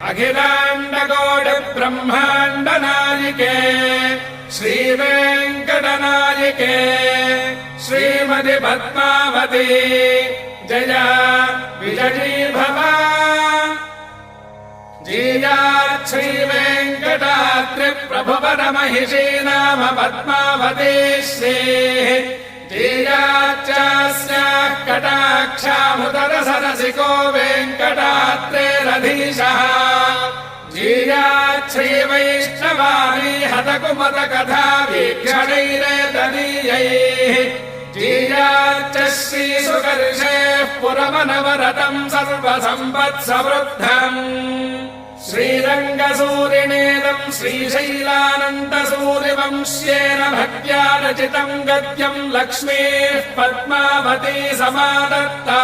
अखिलाण्डकोटिब्रह्माण्डनायिके श्रीवेङ्कटनायिके श्रीमति पद्मावती जया विजयी भव। जीयात् श्रीवेङ्कटाद्रिप्रभुवरमहिषी नाम पद्मावती श्रीः जीयाच्चास्याः कटाक्षामुदरसरसिको वेङ्कटाद्रेरधीशः जीयात् श्रीवैष्णवानी हतकुमतकथा वीक्षणैरेतनीयैः जीयाच्च श्रीसुकर्षेः पुरमनवरतम् सर्वसम्पत्समृद्धम् श्रीरङ्गसूरिणेदम् श्रीशैलानन्दसूरिवंश्येन भक्त्या रचितम् गद्यम् लक्ष्मीः पद्मावती समादत्ता।